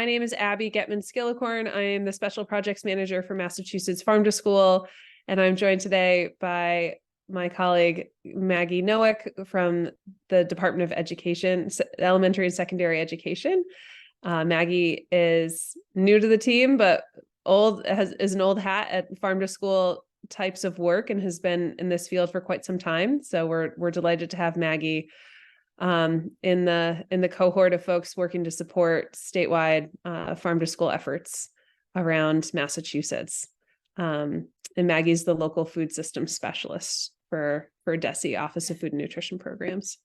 My name is Abby Getman-Skillicorn. I am the Special Projects Manager for Massachusetts Farm to School, and I'm joined today by my colleague Maggie Noack from the Department of Education, Elementary and Secondary Education. Maggie is new to the team, but is an old hat at farm to school types of work and has been in this field for quite some time. So we're delighted to have Maggie in the cohort of folks working to support statewide farm to school efforts around Massachusetts. And Maggie's the local food systems specialist for DESE, Office of Food and Nutrition Programs.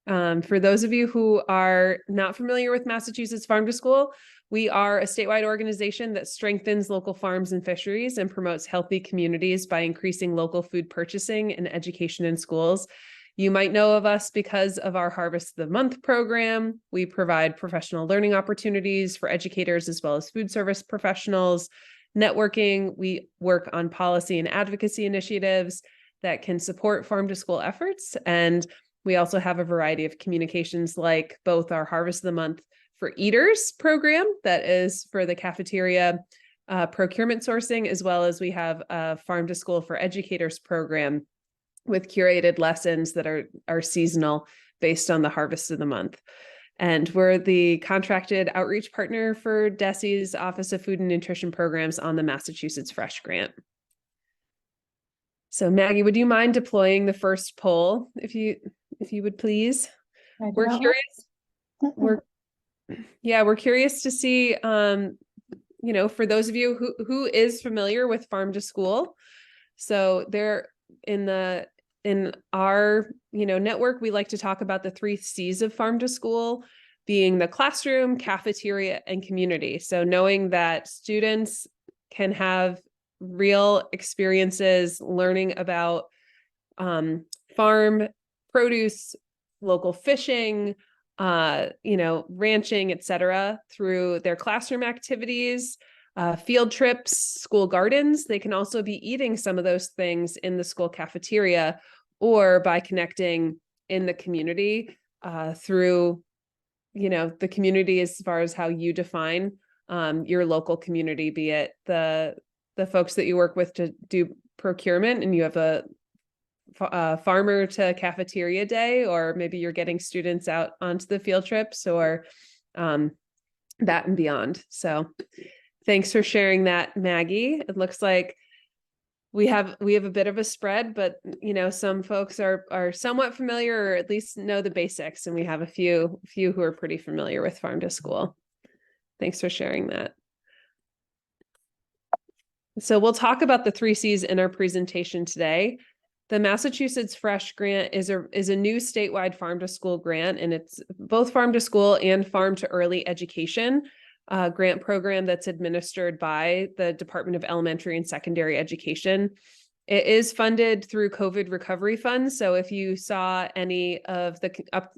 For those of you who are not familiar with Massachusetts Farm to School, we are a statewide organization that strengthens local farms and fisheries and promotes healthy communities by increasing local food purchasing and education in schools. You might know of us because of our Harvest of the Month program. We provide professional learning opportunities for educators as well as food service professionals. Networking, we work on policy and advocacy initiatives that can support farm to school efforts. And we also have a variety of communications like both our Harvest of the Month for Eaters program that is for the cafeteria procurement sourcing, as well as we have a Farm to School for Educators program with curated lessons that are seasonal based on the Harvest of the Month. And we're the contracted outreach partner for DESE's Office of Food and Nutrition Programs on the Massachusetts Fresh Grant. So Maggie, would you mind deploying the first poll if you would please? We're curious. We're curious to see, for those of you who is familiar with Farm to School. So there in our network, we like to talk about the 3 C's of Farm to School being the classroom, cafeteria, and community. So knowing that students can have real experiences learning about farm produce, local fishing, ranching, etc., through their classroom activities, field trips, school gardens. They can also be eating some of those things in the school cafeteria or by connecting in the community through, the community as far as how you define your local community, be it the folks that you work with to do procurement and you have a farmer to cafeteria day, or maybe you're getting students out onto the field trips or that and beyond. So thanks for sharing that, Maggie. It looks like we have a bit of a spread, but some folks are somewhat familiar or at least know the basics, and we have a few who are pretty familiar with Farm to School. Thanks for sharing that. So we'll talk about the 3 C's in our presentation today. The Massachusetts Fresh Grant is a new statewide farm to school grant, and it's both farm to school and farm to early education grant program that's administered by the Department of Elementary and Secondary Education. It is funded through COVID recovery funds. So if you saw any of the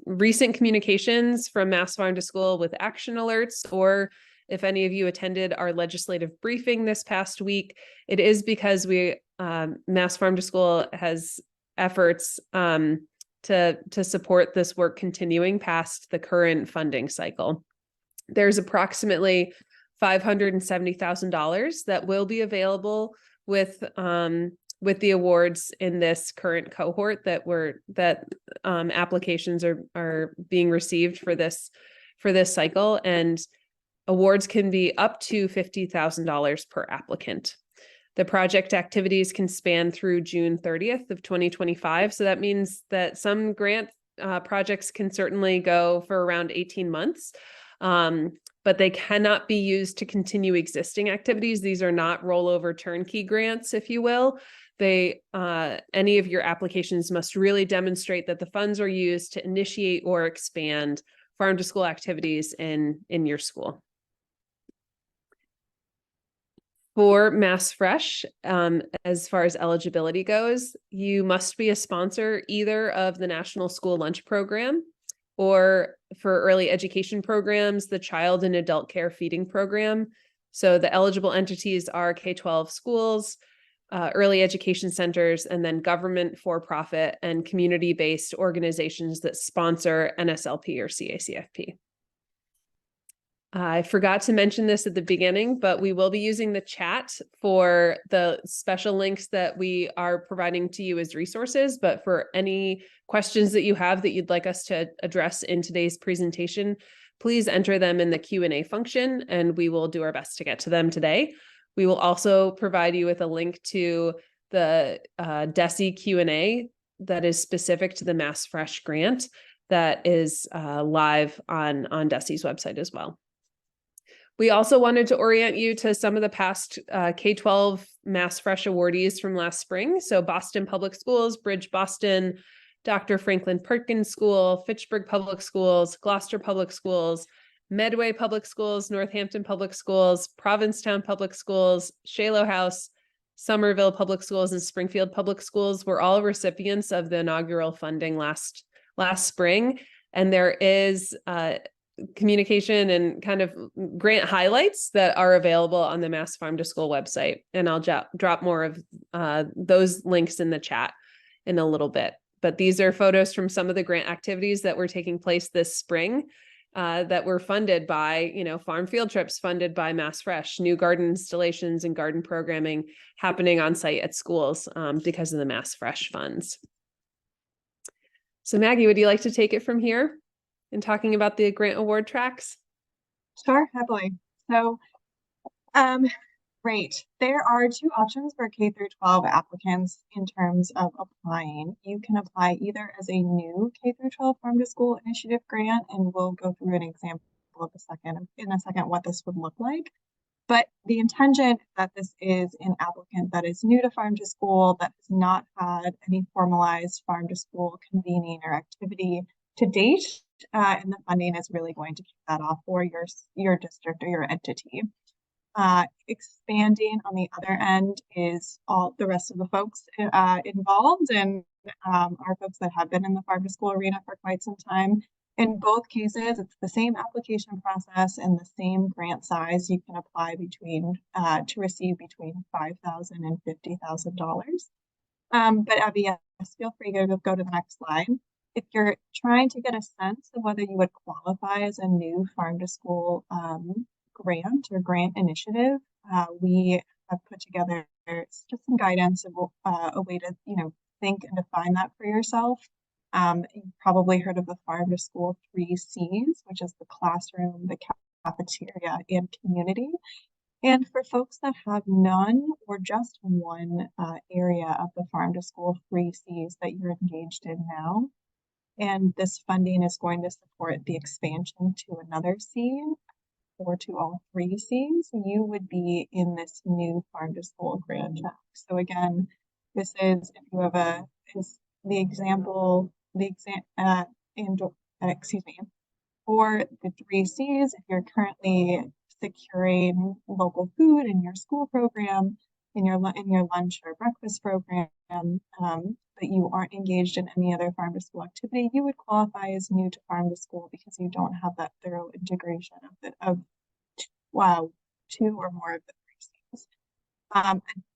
recent communications from Mass Farm to School with action alerts, or if any of you attended our legislative briefing this past week, it is because Mass Farm to School has efforts to support this work continuing past the current funding cycle. There's approximately $570,000 that will be available with the awards in this current cohort that applications are being received for this cycle, and awards can be up to $50,000 per applicant. The project activities can span through June 30th of 2025. So that means that some grant projects can certainly go for around 18 months, but they cannot be used to continue existing activities. These are not rollover turnkey grants, if you will. Any of your applications must really demonstrate that the funds are used to initiate or expand farm to school activities in your school. For Mass Fresh, as far as eligibility goes, you must be a sponsor either of the National School Lunch Program, or for early education programs, the Child and Adult Care Feeding Program. So the eligible entities are K-12 schools, early education centers, and then government, for-profit, and community-based organizations that sponsor NSLP or CACFP. I forgot to mention this at the beginning, but we will be using the chat for the special links that we are providing to you as resources. But for any questions that you have that you'd like us to address in today's presentation, please enter them in the Q&A function, and we will do our best to get to them today. We will also provide you with a link to the DESE Q&A that is specific to the Mass Fresh grant that is live on DESE's website as well. We also wanted to orient you to some of the past K-12 Mass Fresh awardees from last spring. So Boston Public Schools, Bridge Boston, Dr. Franklin Perkins School, Fitchburg Public Schools, Gloucester Public Schools, Medway Public Schools, Northampton Public Schools, Provincetown Public Schools, Shiloh House, Somerville Public Schools, and Springfield Public Schools were all recipients of the inaugural funding last spring. And there is communication and kind of grant highlights that are available on the Mass Farm to School website. And I'll drop more of those links in the chat in a little bit. But these are photos from some of the grant activities that were taking place this spring that were funded by, farm field trips funded by Mass Fresh, new garden installations and garden programming happening on site at schools because of the Mass Fresh funds. So Maggie, would you like to take it from here in talking about the grant award tracks? Sure, happily. So, great. There are two options for K through 12 applicants in terms of applying. You can apply either as a new K through 12 Farm to School Initiative grant, and we'll go through an example in a second what this would look like. But the intention that this is an applicant that is new to Farm to School, that has not had any formalized Farm to School convening or activity to date, and the funding is really going to kick that off for your district or your entity. Expanding on the other end is all the rest of the folks involved, and our folks that have been in the Farm to School arena for quite some time. In both cases, it's the same application process and the same grant size. You can apply to receive between $5,000 and $50,000. But Abby, yes, feel free to go to the next slide. If you're trying to get a sense of whether you would qualify as a new Farm to School grant or grant initiative, we have put together just some guidance of a way to think and define that for yourself. You've probably heard of the Farm to School 3 C's, which is the classroom, the cafeteria, and community. And for folks that have none or just one area of the Farm to School 3 C's that you're engaged in now, and this funding is going to support the expansion to another C or to all 3 C's, you would be in this new Farm to School grant track. So again, this is if you have for the 3 C's, if you're currently securing local food in your school program, in your lunch or breakfast program, but you aren't engaged in any other Farm to School activity, you would qualify as new to Farm to School because you don't have that thorough integration of 2 or more of the 3 C's.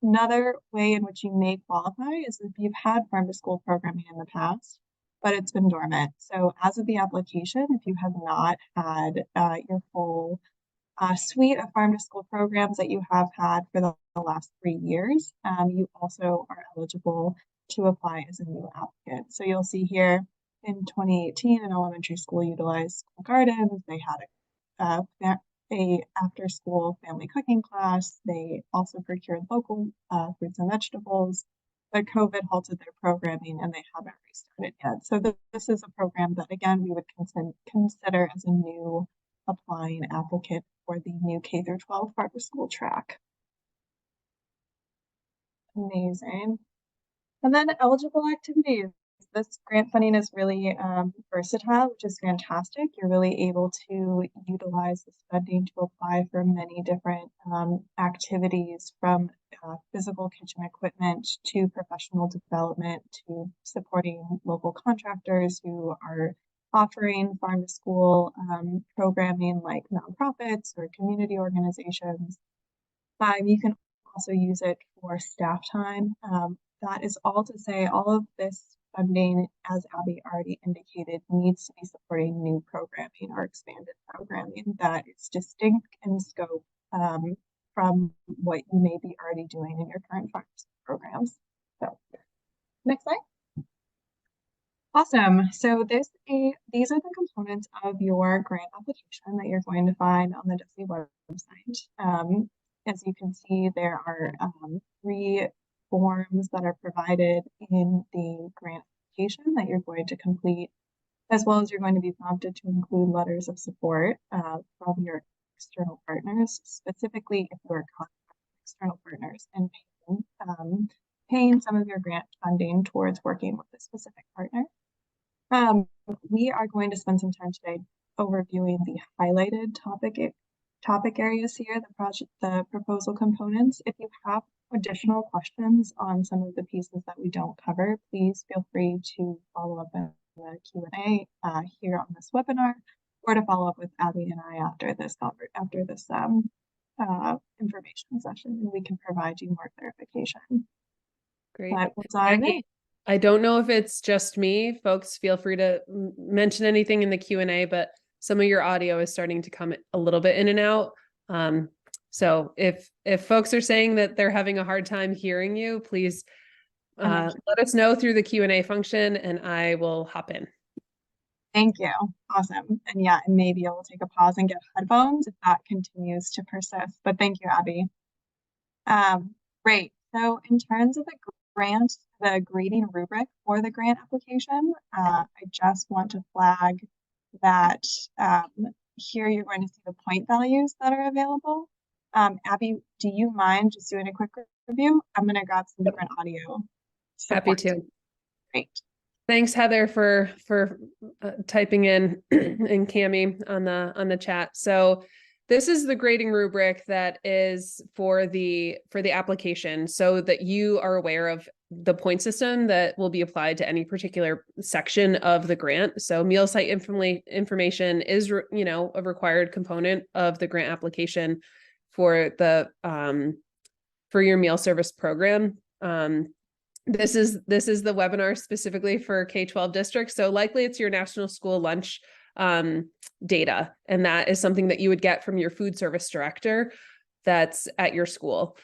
Another way in which you may qualify is if you've had Farm to School programming in the past, but it's been dormant. So as of the application, if you have not had your full suite of Farm to School programs that you have had for the last 3 years, you also are eligible to apply as a new applicant. So you'll see here in 2018, an elementary school utilized school gardens. They had a after-school family cooking class. They also procured local fruits and vegetables, but COVID halted their programming and they haven't restarted yet. So this is a program that, again, we would consider as a new applying applicant for the new K through 12 Farm to School track. Amazing. And then eligible activities. This grant funding is really versatile, which is fantastic. You're really able to utilize this funding to apply for many different activities, from physical kitchen equipment to professional development to supporting local contractors who are offering Farm to School programming like nonprofits or community organizations. You can also use it for staff time. That is all to say all of this funding, as Abby already indicated, needs to be supporting new programming or expanded programming that is distinct in scope from what you may be already doing in your current programs. So, next slide. Awesome. So these are the components of your grant application that you're going to find on the DESE website. As you can see, there are 3 forms that are provided in the grant application that you're going to complete, as well as you're going to be prompted to include letters of support from your external partners, specifically if you are contacting external partners and paying some of your grant funding towards working with a specific partner. We are going to spend some time today overviewing the highlighted topic areas here, the proposal components. If you have additional questions on some of the pieces that we don't cover, please feel free to follow up in the Q&A here on this webinar, or to follow up with Abby and I after this information session, and we can provide you more clarification. Great. But let's dive in. I don't know if it's just me. Folks, feel free to mention anything in the Q&A, but some of your audio is starting to come a little bit in and out. So if folks are saying that they're having a hard time hearing you, please let us know through the Q&A function and I will hop in. Thank you. Awesome. And yeah, and maybe I will take a pause and get headphones if that continues to persist. But thank you, Abby. Great. So in terms of the grading rubric for the grant application, I just want to flag that here you're going to see the point values that are available. Abby, do you mind just doing a quick review? I'm going to grab some different audio support. Happy to. Great. Thanks, Heather, for typing in and Cami on the chat. So this is the grading rubric that is for the application, so that you are aware of the point system that will be applied to any particular section of the grant. So meal site information is, a required component of the grant application for for your meal service program. This is the webinar specifically for K-12 districts. So likely it's your national school lunch data. And that is something that you would get from your food service director that's at your school.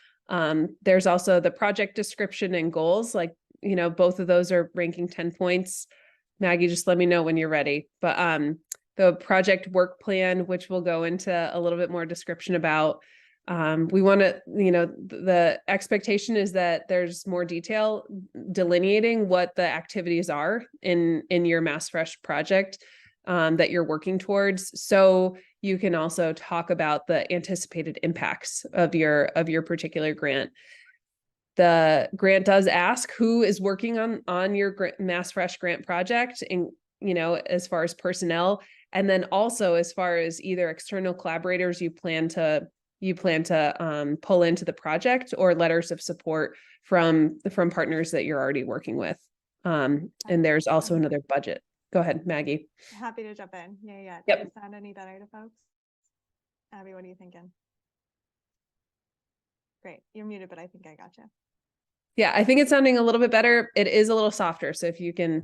There's also the project description and goals, both of those are ranking 10 points. Maggie, just let me know when you're ready. But the project work plan, which we'll go into a little bit more description about. We want to, the expectation is that there's more detail delineating what the activities are in your MassFresh project that you're working towards. So you can also talk about the anticipated impacts of your particular grant. The grant does ask who is working on your MassFresh grant project, and as far as personnel, and then also as far as either external collaborators you plan to pull into the project, or letters of support from partners that you're already working with. And there's also another budget. Go ahead, Maggie. Happy to jump in. Yeah. Yep. Does it sound any better to folks? Abby, what are you thinking? Great. You're muted, but I think I got you. Yeah, I think it's sounding a little bit better. It is a little softer. So if you can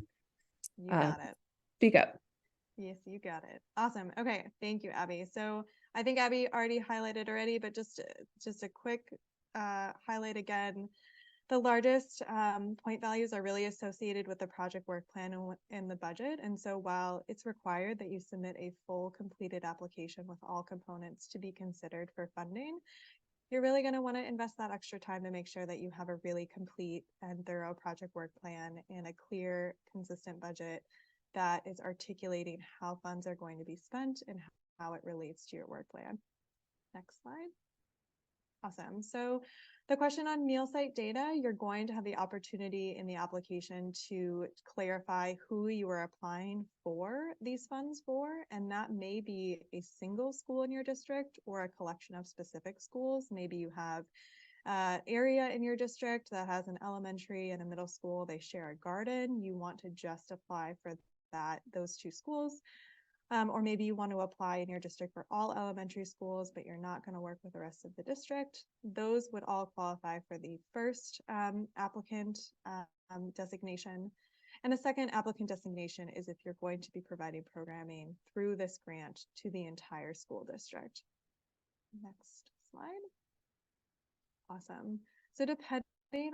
got it. Speak up. Yes, you got it. Awesome. Okay. Thank you, Abby. So I think Abby already highlighted already, but just a quick highlight again. The largest point values are really associated with the project work plan and the budget. And so while it's required that you submit a full completed application with all components to be considered for funding, you're really going to want to invest that extra time to make sure that you have a really complete and thorough project work plan and a clear, consistent budget that is articulating how funds are going to be spent and how it relates to your work plan. Next slide. Awesome. So the question on meal site data, you're going to have the opportunity in the application to clarify who you are applying for these funds for, and that may be a single school in your district or a collection of specific schools. Maybe you have area in your district that has an elementary and a middle school. They share a garden. You want to just apply for those 2 schools. Or maybe you want to apply in your district for all elementary schools, but you're not going to work with the rest of the district. Those would all qualify for the first applicant designation. And a second applicant designation is if you're going to be providing programming through this grant to the entire school district. Next slide. Awesome. So depending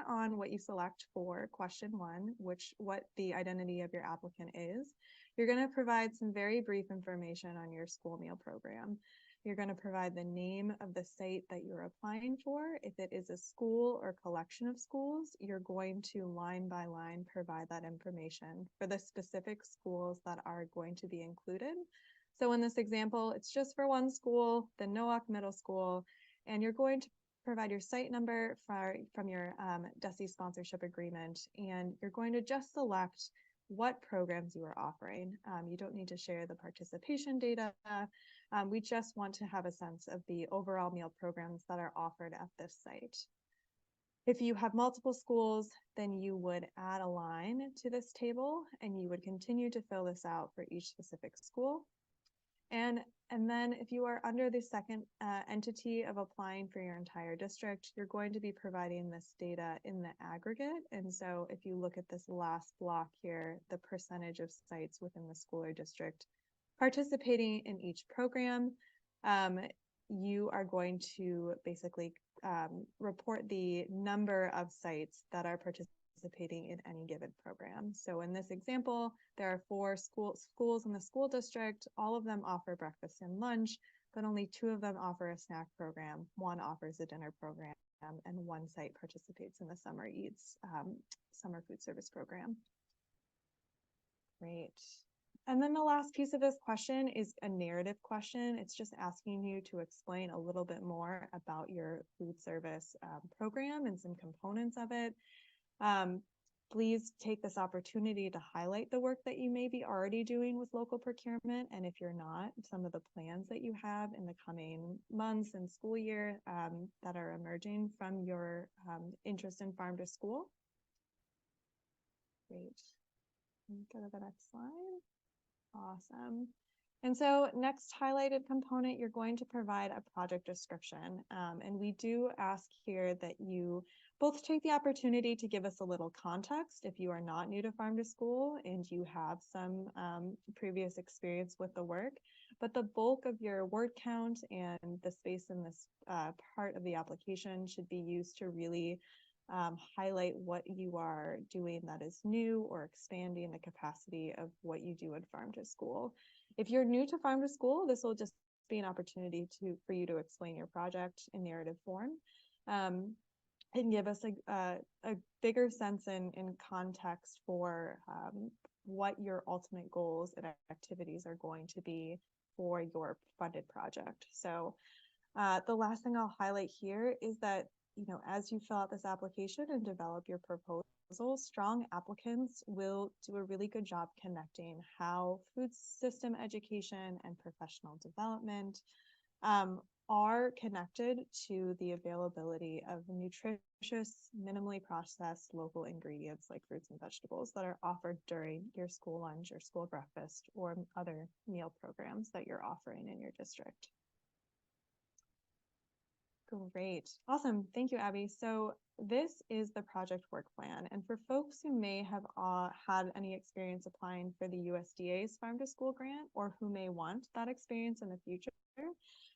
on what you select for question one, what the identity of your applicant is, you're going to provide some very brief information on your school meal program. You're going to provide the name of the site that you're applying for. If it is a school or collection of schools, you're going to line by line provide that information for the specific schools that are going to be included. So in this example, it's just for one school, the Nowak Middle School, and you're going to provide your site number from your DESE sponsorship agreement, and you're going to just select what programs you are offering. You don't need to share the participation data. We just want to have a sense of the overall meal programs that are offered at this site. If you have multiple schools, then you would add a line to this table, and you would continue to fill this out for each specific school. And then if you are under the second entity of applying for your entire district, you're going to be providing this data in the aggregate. And so if you look at this last block here, the percentage of sites within the school or district participating in each program, you are going to basically report the number of sites that are participating in any given program. So in this example, there are 4 schools in the school district. All of them offer breakfast and lunch, but only 2 of them offer a snack program. 1 offers a dinner program, and 1 site participates in the Summer Eats summer food service program. Great. And then the last piece of this question is a narrative question. It's just asking you to explain a little bit more about your food service program and some components of it. Please take this opportunity to highlight the work that you may be already doing with local procurement, and if you're not, some of the plans that you have in the coming months and school year that are emerging from your interest in farm to school. Great. Go to the next slide. Awesome. And so next highlighted component, you're going to provide a project description. And we do ask here that you both take the opportunity to give us a little context if you are not new to farm to school and you have some previous experience with the work, but the bulk of your word count and the space in this part of the application should be used to really highlight what you are doing that is new or expanding the capacity of what you do in farm to school. If you're new to farm to school, this will just be an opportunity for you to explain your project in narrative form and give us a bigger sense in context for what your ultimate goals and activities are going to be for your funded project. So the last thing I'll highlight here is that, as you fill out this application and develop your proposal, strong applicants will do a really good job connecting how food system education and professional development are connected to the availability of nutritious, minimally processed local ingredients like fruits and vegetables that are offered during your school lunch or school breakfast or other meal programs that you're offering in your district. Great. Awesome. Thank you, Abby. So this is the project work plan. And for folks who may have had any experience applying for the USDA's Farm to School grant or who may want that experience in the future,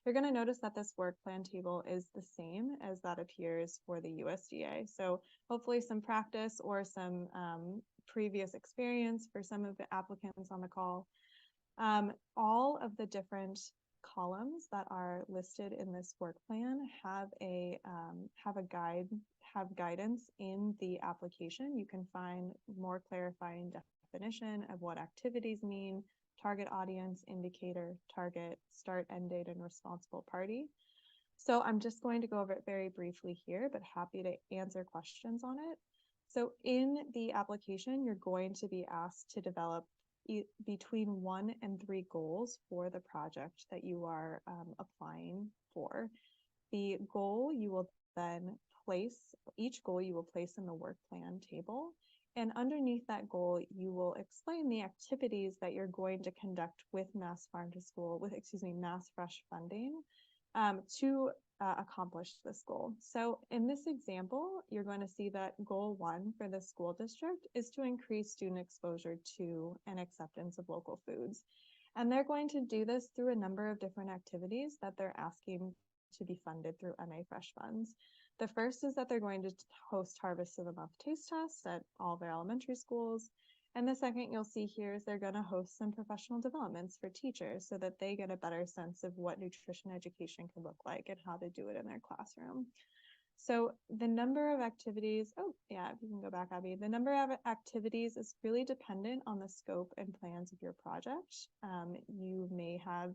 you're going to notice that this work plan table is the same as that appears for the USDA. So hopefully some practice or some previous experience for some of the applicants on the call. All of the different columns that are listed in this work plan have guidance in the application. You can find more clarifying definition of what activities mean, target audience, indicator, target, start, end date, and responsible party. So I'm just going to go over it very briefly here, but happy to answer questions on it. So in the application, you're going to be asked to develop between 1 and 3 goals for the project that you are applying for. The goal you will then each goal you will place in the work plan table. And underneath that goal, you will explain the activities that you're going to conduct with Mass Farm to School, Mass Fresh funding to accomplish this goal. So in this example, you're going to see that goal 1 for the school district is to increase student exposure to and acceptance of local foods. And they're going to do this through a number of different activities that they're asking to be funded through MA Fresh funds. The first is that they're going to host Harvest of the Month taste tests at all their elementary schools. And the second you'll see here is they're going to host some professional developments for teachers so that they get a better sense of what nutrition education can look like and how to do it in their classroom. So the number of activities, oh yeah, if you can go back, Abby, the number of activities is really dependent on the scope and plans of your project. You may have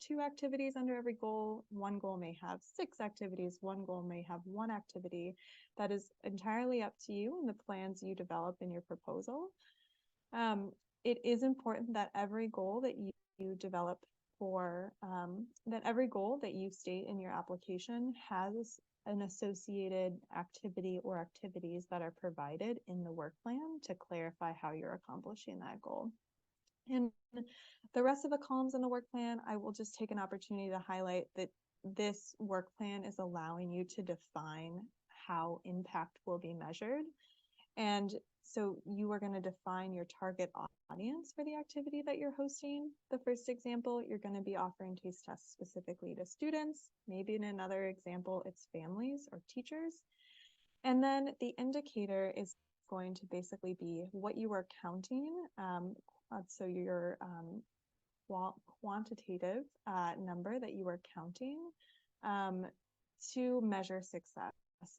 2 activities under every goal. One goal may have 6 activities. One goal may have 1 activity. That is entirely up to you and the plans you develop in your proposal. It is important that every goal that you develop for, that every goal that you state in your application has an associated activity or activities that are provided in the work plan to clarify how you're accomplishing that goal. And the rest of the columns in the work plan, I will just take an opportunity to highlight that this work plan is allowing you to define how impact will be measured. And so you are going to define your target audience for the activity that you're hosting. The first example, you're going to be offering taste tests specifically to students. Maybe in another example, it's families or teachers. And then the indicator is going to basically be what you are counting. So your quantitative number that you are counting to measure success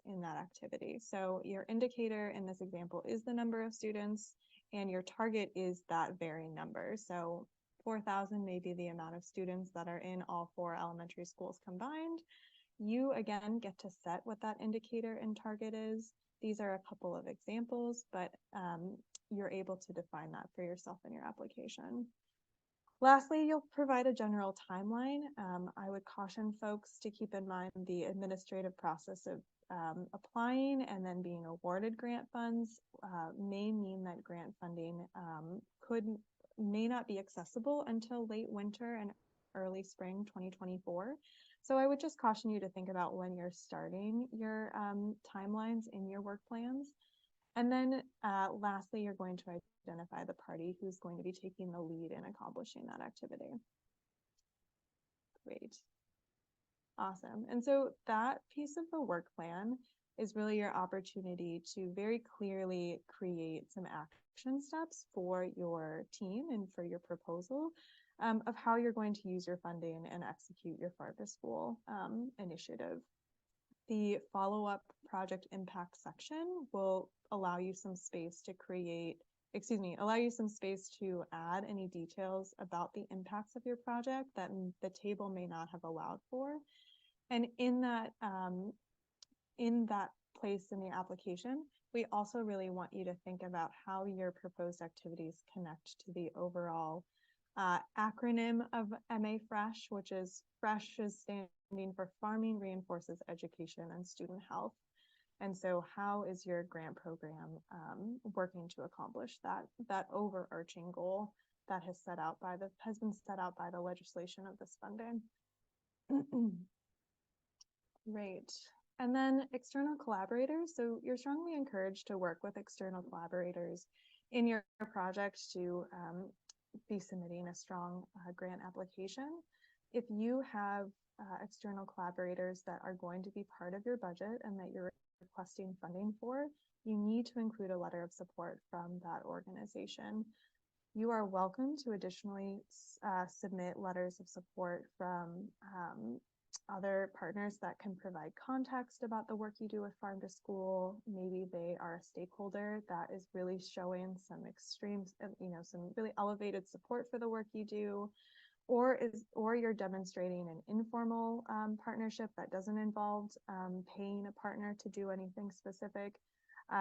in that activity. So your indicator in this example is the number of students, and your target is that very number. So 4,000 may be the amount of students that are in all 4 elementary schools combined. You again get to set what that indicator and target is. These are a couple of examples, but you're able to define that for yourself in your application. Lastly, you'll provide a general timeline. I would caution folks to keep in mind the administrative process of applying and then being awarded grant funds may mean that grant funding may not be accessible until late winter and early spring 2024. So I would just caution you to think about when you're starting your timelines in your work plans. And then lastly, you're going to identify the party who's going to be taking the lead in accomplishing that activity. Great. Awesome. And so that piece of the work plan is really your opportunity to very clearly create some action steps for your team and for your proposal of how you're going to use your funding and execute your Farm to School initiative. The follow-up project impact section will allow you some space to add any details about the impacts of your project that the table may not have allowed for. And in that place in the application, we also really want you to think about how your proposed activities connect to the overall acronym of MA Fresh, which is FRESH is standing for Farming Reinforces Education and Student Health. And so how is your grant program working to accomplish that overarching goal that has been set out by the legislation of this funding? Great. And then external collaborators. So you're strongly encouraged to work with external collaborators in your project to be submitting a strong grant application. If you have external collaborators that are going to be part of your budget and that you're requesting funding for, you need to include a letter of support from that organization. You are welcome to additionally submit letters of support from other partners that can provide context about the work you do with Farm to School. Maybe they are a stakeholder that is really showing some some really elevated support for the work you do, or you're demonstrating an informal partnership that doesn't involve paying a partner to do anything specific.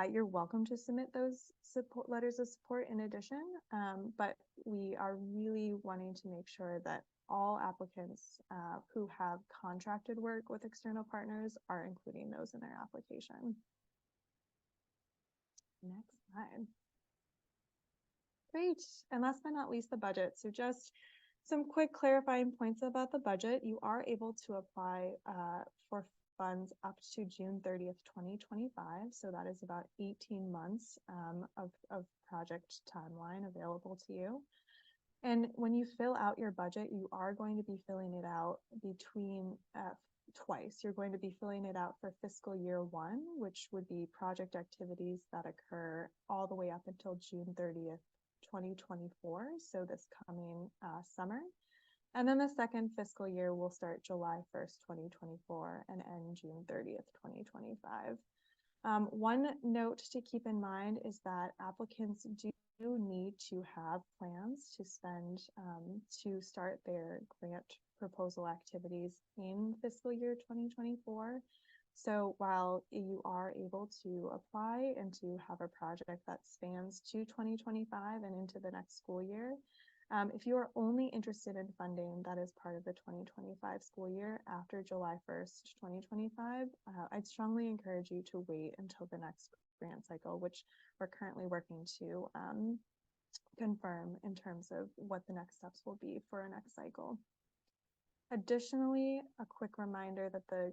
You're welcome to submit those letters of support in addition, but we are really wanting to make sure that all applicants who have contracted work with external partners are including those in their application. Next slide. Great. And last but not least, the budget. So just Some quick clarifying points about the budget. You are able to apply for funds up to June 30th, 2025. So that is about 18 months of project timeline available to you. And when you fill out your budget, you are going to be filling it out between twice. You're going to be filling it out for fiscal year 1, which would be project activities that occur all the way up until June 30th, 2024. So this coming summer. And then the second fiscal year will start July 1st, 2024 and end June 30th, 2025. One note to keep in mind is that applicants do need to have plans to spend to start their grant proposal activities in fiscal year 2024. So while you are able to apply and to have a project that spans to 2025 and into the next school year, if you are only interested in funding that is part of the 2025 school year after July 1st, 2025, I'd strongly encourage you to wait until the next grant cycle, which we're currently working to confirm in terms of what the next steps will be for our next cycle. Additionally, a quick reminder that the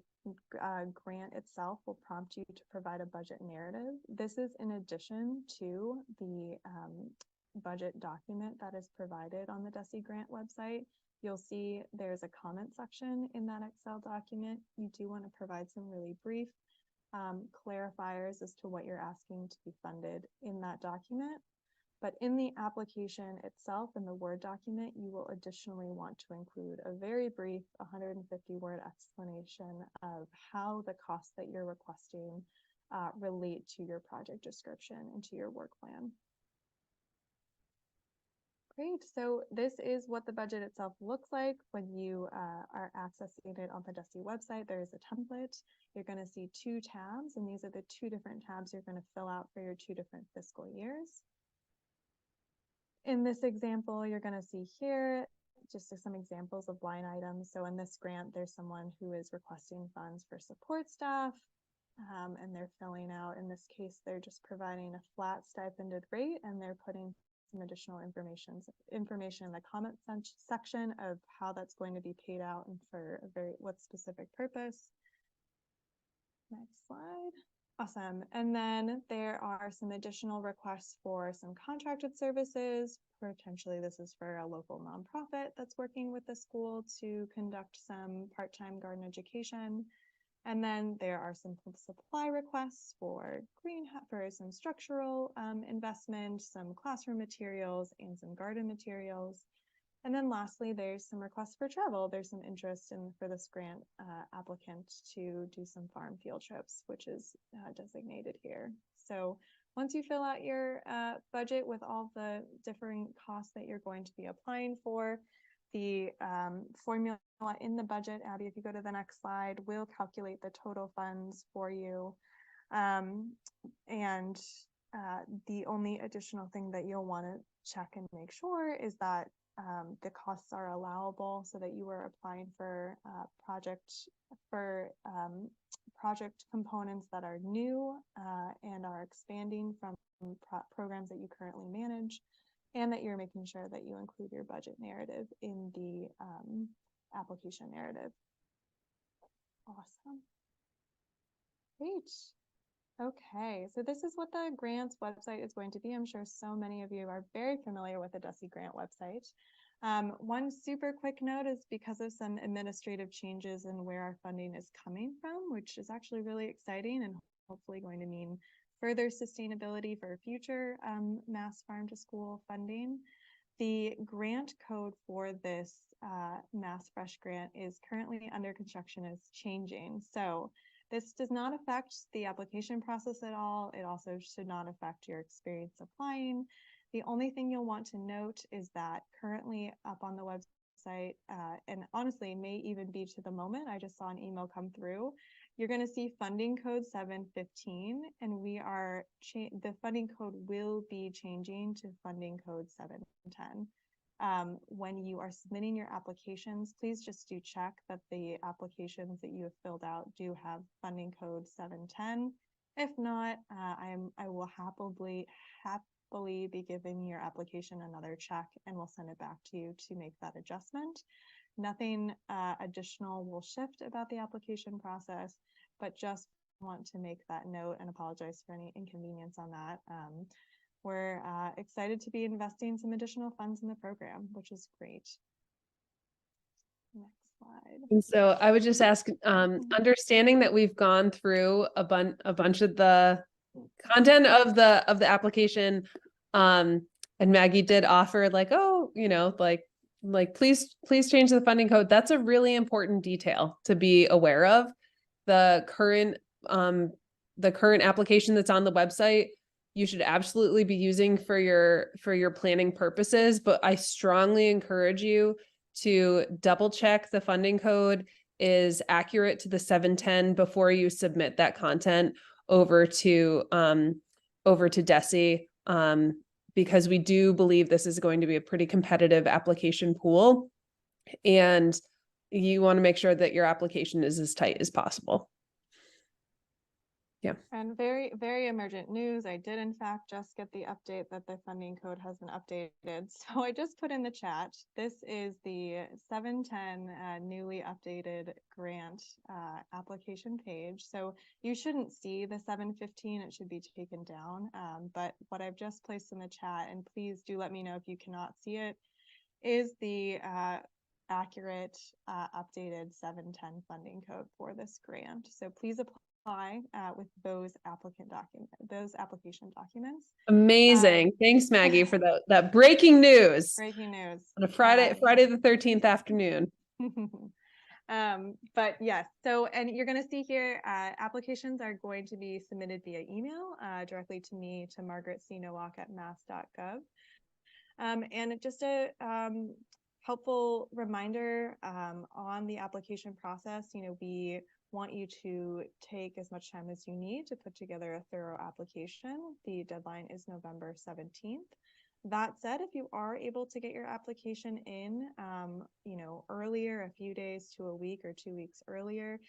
grant itself will prompt you to provide a budget narrative. This is in addition to the budget document that is provided on the DESE grant website. You'll see there's a comment section in that Excel document. You do want to provide some really brief clarifiers as to what you're asking to be funded in that document. But in the application itself, in the Word document, you will additionally want to include a very brief 150-word explanation of how the costs that you're requesting relate to your project description and to your work plan. Great, so this is what the budget itself looks like when you are accessing it on the DESE website. There is a template. You're going to see 2 tabs, and these are the 2 different tabs you're going to fill out for your 2 different fiscal years. In this example, you're going to see here just some examples of line items. So in this grant, there's someone who is requesting funds for support staff, and they're filling out, in this case, they're just providing a flat stipended rate, and they're putting some additional information in the comment section of how that's going to be paid out and for what specific purpose. Next slide. Awesome. And then there are some additional requests for some contracted services. Potentially this is for a local nonprofit that's working with the school to conduct some part-time garden education. And then there are some supply requests for some structural investment, some classroom materials, and some garden materials. And then lastly, there's some requests for travel. There's some interest for this grant applicant to do some farm field trips, which is designated here. So once you fill out your budget with all the different costs that you're going to be applying for, the formula in the budget, Abby, if you go to the next slide, will calculate the total funds for you. The only additional thing that you'll want to check and make sure is that the costs are allowable, so that you are applying for project components that are new and are expanding from programs that you currently manage, and that you're making sure that you include your budget narrative in the application narrative. Awesome. Great. Okay, so this is what the grants website is going to be. I'm sure so many of you are very familiar with the DESE grant website. One super quick note is because of some administrative changes in where our funding is coming from, which is actually really exciting and hopefully going to mean further sustainability for future Mass Farm to School funding. The grant code for this Mass Fresh grant is currently under construction, is changing. So this does not affect the application process at all. It also should not affect your experience applying. The only thing you'll want to note is that currently up on the website, and honestly may even be to the moment, I just saw an email come through, you're going to see funding code 715, and the funding code will be changing to funding code 710. When you are submitting your applications, please just do check that the applications that you have filled out do have funding code 710. If not, I will hopefully be giving your application another check, and we'll send it back to you to make that adjustment. Nothing additional will shift about the application process, but just want to make that note and apologize for any inconvenience on that. We're excited to be investing some additional funds in the program, which is great. Next slide. And so I would just ask, understanding that we've gone through a bunch of the content of the application, and Maggie did offer like, oh, please change the funding code. That's a really important detail to be aware of. The current application that's on the website, you should absolutely be using for your planning purposes, but I strongly encourage you to double check the funding code is accurate to the 710 before you submit that content over to DESE, because we do believe this is going to be a pretty competitive application pool, and you want to make sure that your application is as tight as possible. Yeah. And very, very emergent news. I did in fact just get the update that the funding code has been updated. So I just put in the chat, this is the 710 newly updated grant application page. So you shouldn't see the 715, it should be taken down. But what I've just placed in the chat, and please do let me know if you cannot see it, is the accurate updated 710 funding code for this grant. So please apply with those application documents. Amazing. Thanks, Maggie, for that breaking news. Breaking news On a Friday the 13th afternoon. But yes, so, and you're going to see here, applications are going to be submitted via email directly to me, to Margaret C. Nowak at mass.gov. And just a helpful reminder on the application process, we want you to take as much time as you need to put together a thorough application. The deadline is November 17th. That said, if you are able to get your application in, earlier, a few days to a week or 2 weeks earlier,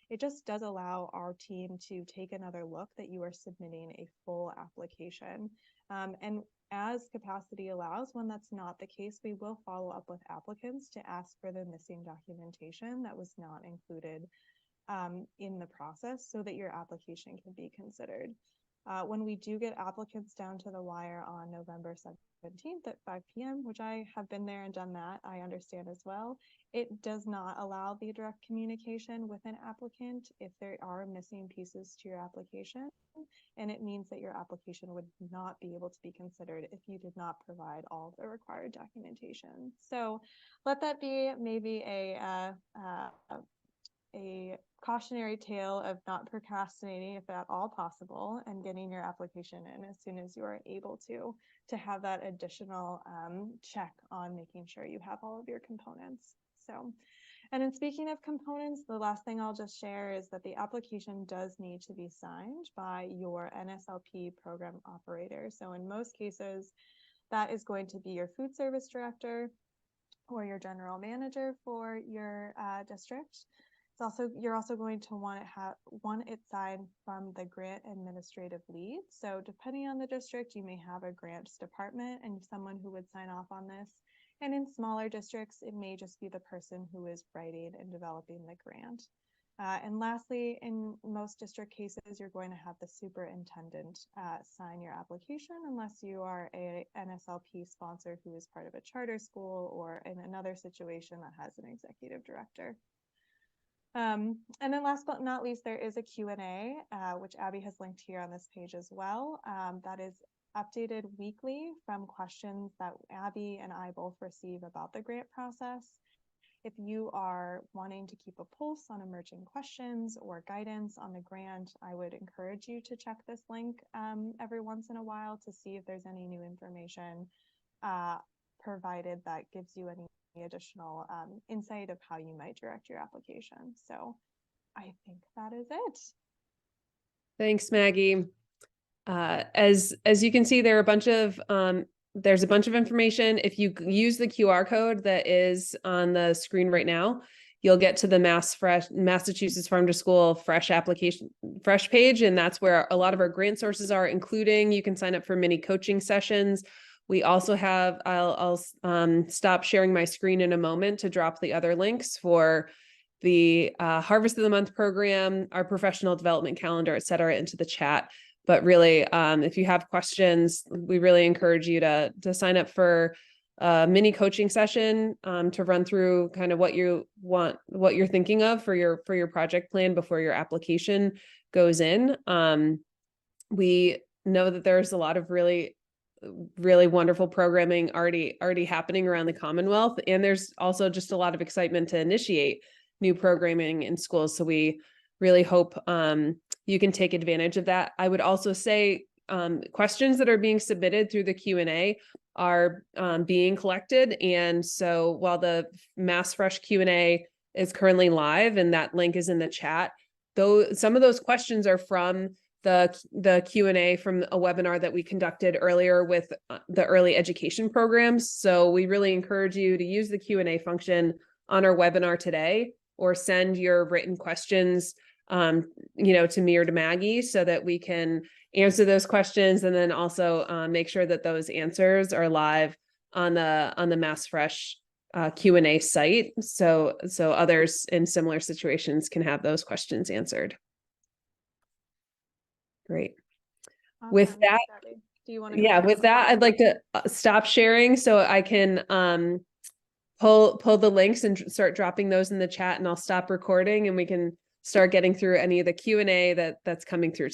it just does allow our team to take another look that you are submitting a full application. And as capacity allows, when that's not the case, we will follow up with applicants to ask for the missing documentation that was not included in the process, so that your application can be considered. When we do get applicants down to the wire on November 17th at 5 p.m., which I have been there and done that, I understand as well, it does not allow the direct communication with an applicant if there are missing pieces to your application, and it means that your application would not be able to be considered if you did not provide all the required documentation. So let that be maybe a cautionary tale of not procrastinating, if at all possible, and getting your application in as soon as you are able to have that additional check on making sure you have all of your components. So, and then speaking of components, the last thing I'll just share is that the application does need to be signed by your NSLP program operator. So in most cases, that is going to be your food service director or your general manager for your district. You're also going to want it signed from the grant administrative lead. So depending on the district, you may have a grants department and someone who would sign off on this. And in smaller districts, it may just be the person who is writing and developing the grant. And lastly, in most district cases, you're going to have the superintendent sign your application, unless you are a NSLP sponsor who is part of a charter school, or in another situation that has an executive director. And then last but not least, there is a Q&A, which Abby has linked here on this page as well. That is updated weekly from questions that Abby and I both receive about the grant process. If you are wanting to keep a pulse on emerging questions or guidance on the grant, I would encourage you to check this link every once in a while to see if there's any new information provided that gives you any additional insight of how you might direct your application. So I think that is it. Thanks, Maggie. As you can see, there are there's a bunch of information. If you use the QR code that is on the screen right now, you'll get to the Massachusetts Farm to School fresh page. And that's where a lot of our grant sources are, including you can sign up for mini coaching sessions. We also have, I'll stop sharing my screen in a moment to drop the other links for the Harvest of the Month program, our professional development calendar, et cetera, into the chat. But really, if you have questions, we really encourage you to sign up for a mini coaching session to run through kind of what you want, what you're thinking of for your project plan before your application goes in. We know that there's a lot of really wonderful programming already happening around the Commonwealth, and there's also just a lot of excitement to initiate new programming in schools. So we really hope you can take advantage of that. I would also say questions that are being submitted through the Q&A are being collected. And so while the Mass Fresh Q&A is currently live and that link is in the chat, though some of those questions are from the Q&A from a webinar that we conducted earlier with the early education programs. So we really encourage you to use the Q&A function on our webinar today, or send your written questions to me or to Maggie, so that we can answer those questions, and then also make sure that those answers are live on the Mass Fresh Q&A site, so others in similar situations can have those questions answered. Great. Awesome. With that, do you want to? Yeah, with that, I'd like to stop sharing so I can pull the links and start dropping those in the chat, and I'll stop recording and we can start getting through any of the Q&A that's coming through.